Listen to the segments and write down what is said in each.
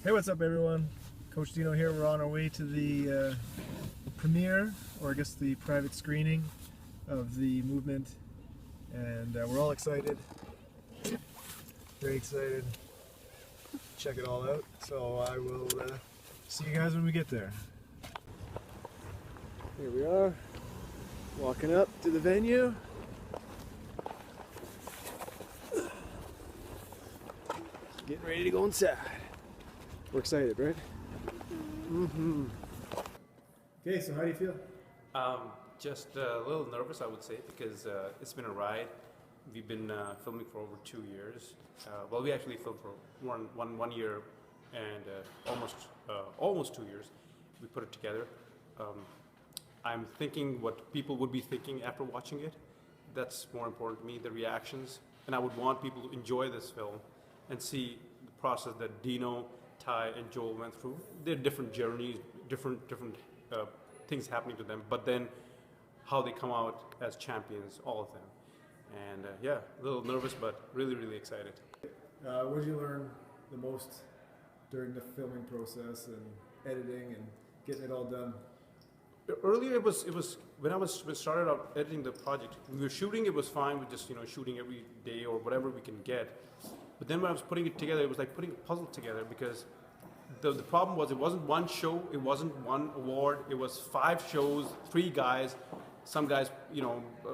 Hey, what's up, everyone? Coach Dino here. We're on our way to the premiere, or I guess the private screening of the movement, and we're all excited. Very excited. Check it all out. So I will see you guys when we get there. Here we are, walking up to the venue. Getting ready to go inside. We're excited, right? Mm-hmm. Okay, so how do you feel? Just a little nervous, I would say, because it's been a ride. We've been filming for over 2 years. Well, we actually filmed for one year and almost 2 years. We put it together. I'm thinking what people would be thinking after watching it. That's more important to me, the reactions. And I would want people to enjoy this film and see the process that Dino, Ty, and Joel went through. They're different journeys, different things happening to them, but then how they come out as champions, all of them. And yeah, a little nervous, but really, really excited. What did you learn the most during the filming process and editing and getting it all done? Earlier, it was when I started out editing the project. We were shooting; it was fine with just shooting every day or whatever we can get. But then when I was putting it together, it was like putting a puzzle together, because the problem was it wasn't one show, it wasn't one award, it was 5 shows, 3 guys, some guys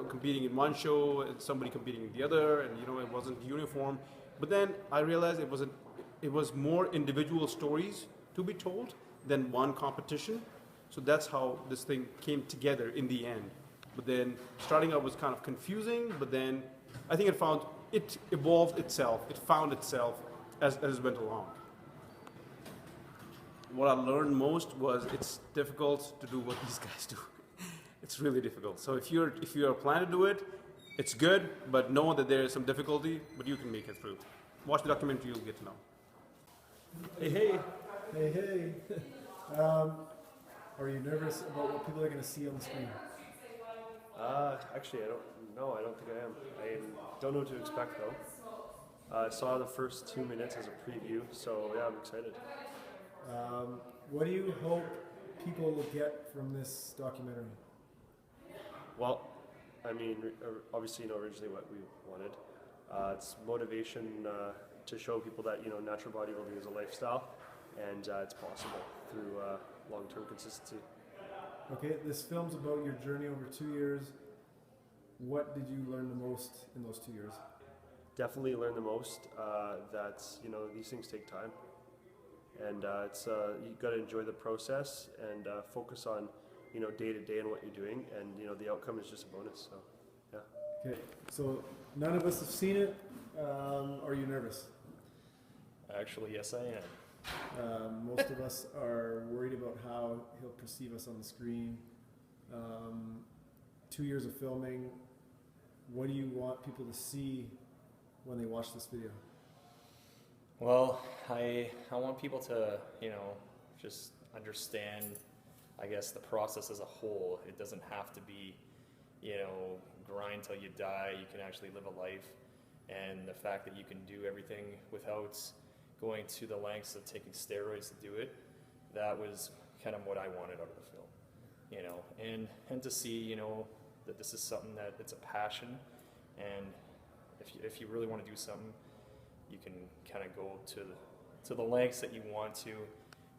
competing in one show and somebody competing in the other, and it wasn't uniform. But then I realized it was more individual stories to be told than one competition. So that's how this thing came together in the end. But then starting out was kind of confusing, but then I think it evolved itself, it found itself as it went along. What I learned most was it's difficult to do what these guys do. It's really difficult. So if you're planning to do it, it's good, but know that there is some difficulty, but you can make it through. Watch the documentary, you'll get to know. Hey, hey. Hey, hey. Are you nervous about what people are going to see on the screen? Actually, I don't know. I don't think I am. I don't know what to expect, though. I saw the first 2 minutes as a preview, so yeah, I'm excited. What do you hope people will get from this documentary? Well, I mean, obviously, originally what we wanted. It's motivation to show people that, natural bodybuilding is a lifestyle, and it's possible through long-term consistency. Okay, this film's about your journey over 2 years. What did you learn the most in those 2 years? Definitely learn the most. That these things take time, and it's you got to enjoy the process and focus on day to day and what you're doing, and the outcome is just a bonus. So yeah. Okay, so none of us have seen it. Are you nervous? Actually, yes, I am. Most of us are worried about how he'll perceive us on the screen. 2 years of filming. What do you want people to see when they watch this video? Well, I want people to, just understand, I guess, the process as a whole. It doesn't have to be, grind till you die. You can actually live a life. And the fact that you can do everything without going to the lengths of taking steroids to do it, that was kind of what I wanted out of the film, and to see, that this is something that it's a passion, and if you really want to do something, you can kind of go to the lengths that you want to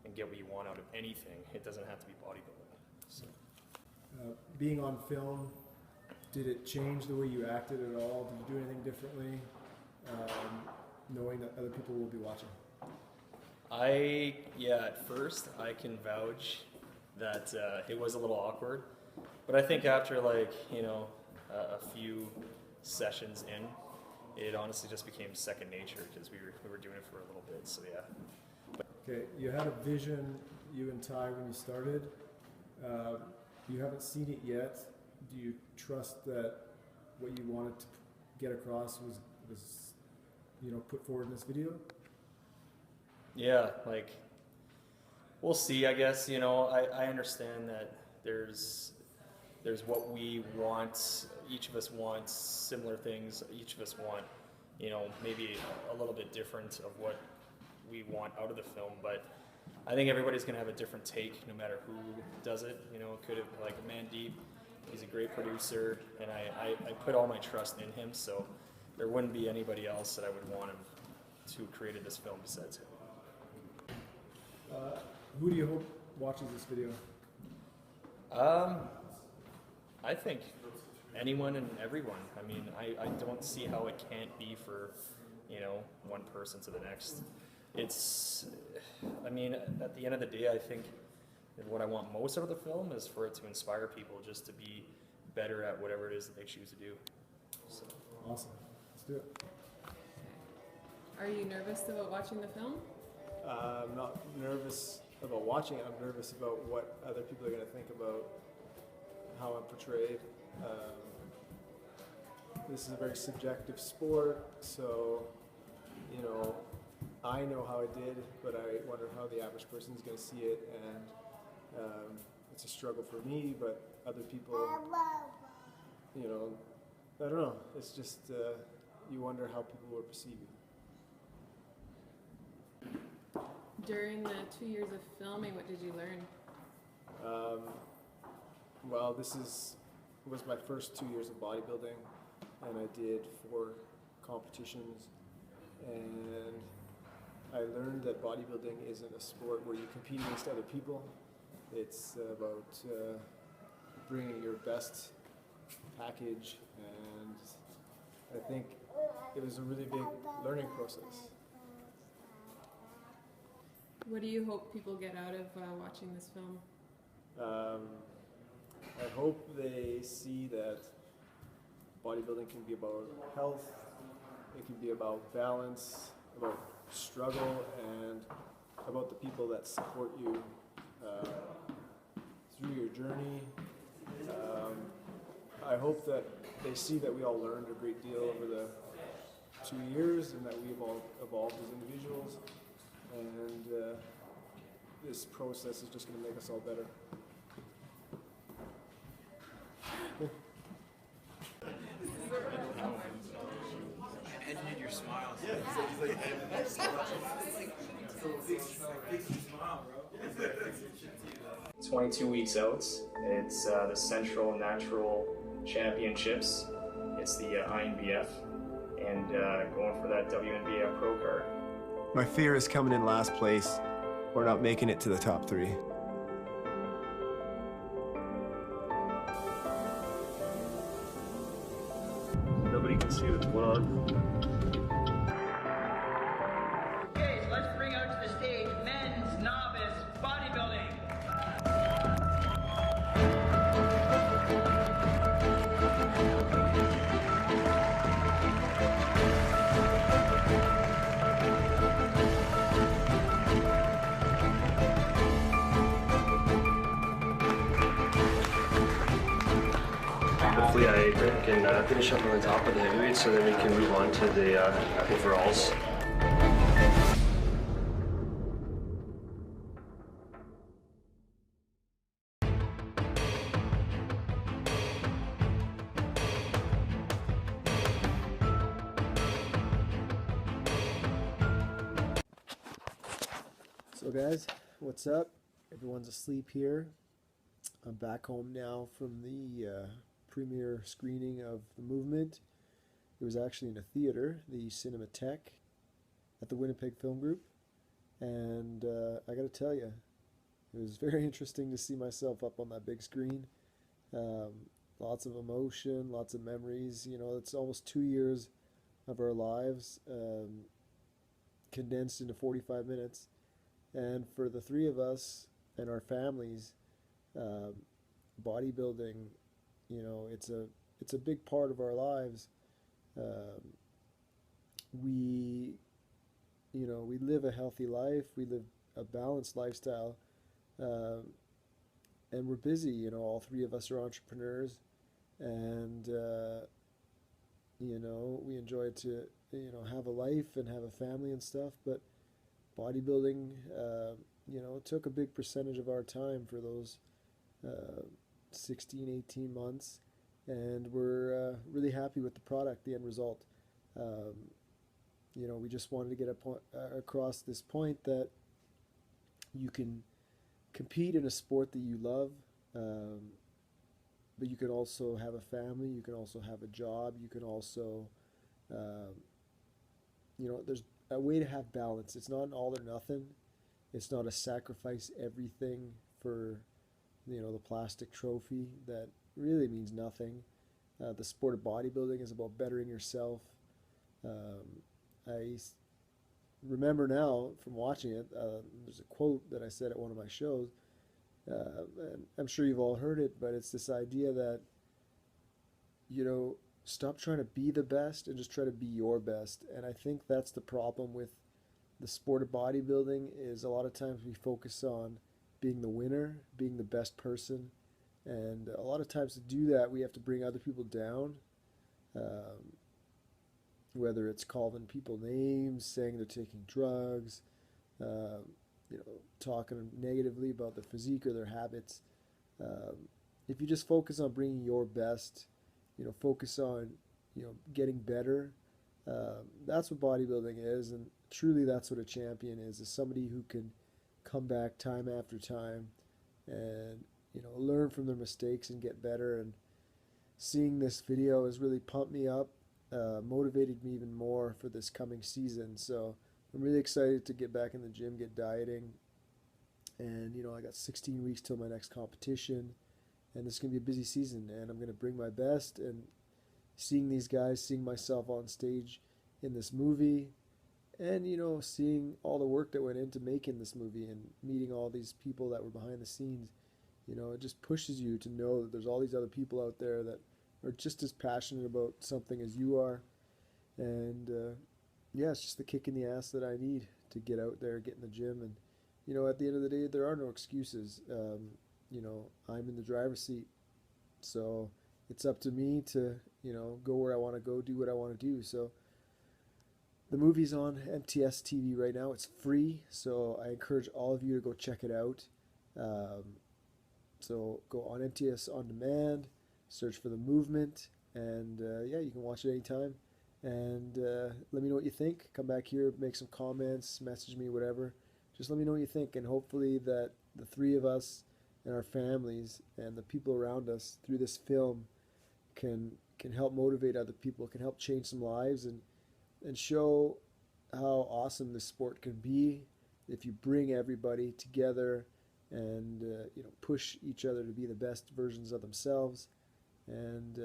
and get what you want out of anything. It doesn't have to be bodybuilding. So. Being on film, did it change the way you acted at all? Did you do anything differently, knowing that other people will be watching? At first I can vouch that it was a little awkward, but I think after a few sessions in, it honestly just became second nature, because we were doing it for a little bit. So yeah. Okay, you had a vision, you and Ty, when you started. You haven't seen it yet. Do you trust that what you wanted to get across was put forward in this video? Yeah, we'll see, I guess. I understand that there's what we want. Each of us wants similar things. Each of us want, maybe a little bit different of what we want out of the film, but I think everybody's going to have a different take no matter who does it. You know, it could have, like Mandeep, he's a great producer, and I put all my trust in him, so there wouldn't be anybody else that I would want him to created this film besides him. Who do you hope watches this video? I think anyone and everyone. I mean, I don't see how it can't be for, you know, one person to the next. It's, I mean, at the end of the day, I think what I want most out of the film is for it to inspire people just to be better at whatever it is that they choose to do. So. Awesome. Let's do it. Are you nervous about watching the film? I'm not nervous about watching it. I'm nervous about what other people are going to think about how I'm portrayed. This is a very subjective sport, so, you know, I know how I did, but I wonder how the average person is going to see it, and it's a struggle for me, but other people, you know, I don't know. It's just, you wonder how people will perceive you. During the 2 years of filming, what did you learn? Well, this was my first 2 years of bodybuilding, and I did 4 competitions, and I learned that bodybuilding isn't a sport where you compete against other people. It's about bringing your best package, and I think it was a really big learning process. What do you hope people get out of watching this film? I hope they see that bodybuilding can be about health, it can be about balance, about struggle, and about the people that support you through your journey. I hope that they see that we all learned a great deal over the 2 years, and that we've all evolved as individuals, and this process is just going to make us all better. Engineered your smile. Yeah, he's like, fix your smile, bro. 22 weeks out. It's the Central Natural Championships. It's the INBF, and going for that WNBF Pro card. My fear is coming in last place or not making it to the top 3. Nobody can see what's going on. Okay, so let's bring out to the stage men's novice bodybuilding. Hopefully I can finish up on the top of the heavyweight so then we can move on to the overalls. So guys, what's up? Everyone's asleep here. I'm back home now from the premiere screening of The Movement. It was actually in a theater, the Cinematheque, at the Winnipeg Film Group. And I gotta tell you, it was very interesting to see myself up on that big screen. Lots of emotion, lots of memories. You know, it's almost 2 years of our lives condensed into 45 minutes. And for the 3 of us and our families, bodybuilding, you know, it's a big part of our lives. We live a healthy life, we live a balanced lifestyle, and we're busy. You know, all 3 of us are entrepreneurs, and you know, we enjoy to, you know, have a life and have a family and stuff, but bodybuilding, you know, took a big percentage of our time for those 16, 18 months, and we're really happy with the product, the end result. we just wanted to get across this point that you can compete in a sport that you love, but you can also have a family, you can also have a job, you can also, there's a way to have balance. It's not an all or nothing. It's not a sacrifice everything for, the plastic trophy that really means nothing. The sport of bodybuilding is about bettering yourself. I remember now from watching it, there's a quote that I said at one of my shows, and I'm sure you've all heard it, but it's this idea that, stop trying to be the best and just try to be your best. And I think that's the problem with the sport of bodybuilding is a lot of times we focus on being the winner, being the best person. And a lot of times to do that, we have to bring other people down. Whether it's calling people names, saying they're taking drugs, talking negatively about their physique or their habits. If you just focus on bringing your best, focus on, getting better, that's what bodybuilding is. And truly that's what a champion is somebody who can come back time after time and, learn from their mistakes and get better. And seeing this video has really pumped me up, motivated me even more for this coming season. So I'm really excited to get back in the gym, get dieting. And, I got 16 weeks till my next competition. And it's going to be a busy season. And I'm going to bring my best. And seeing these guys, seeing myself on stage in this movie, and, seeing all the work that went into making this movie and meeting all these people that were behind the scenes, it just pushes you to know that there's all these other people out there that are just as passionate about something as you are. And it's just the kick in the ass that I need to get out there, get in the gym. And, at the end of the day, there are no excuses. I'm in the driver's seat. So it's up to me to, go where I want to go, do what I want to do. So the movie's on MTS TV right now. It's free. So I encourage all of you to go check it out. So go on MTS On Demand, search for The Movement, and you can watch it anytime. And let me know what you think. Come back here, make some comments, message me, whatever. Just let me know what you think, and hopefully that the three of us and our families and the people around us through this film can help motivate other people, can help change some lives, and show how awesome this sport can be if you bring everybody together and push each other to be the best versions of themselves. And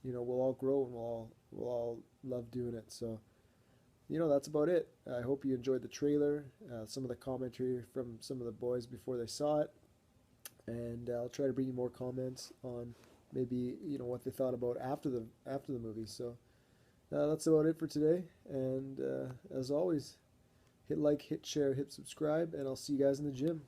we'll all grow and we'll all love doing it. So that's about it. I hope you enjoyed the trailer, some of the commentary from some of the boys before they saw it, and I'll try to bring you more comments on maybe what they thought about after the movie. So that's about it for today. And as always, hit like, hit share, hit subscribe, and I'll see you guys in the gym.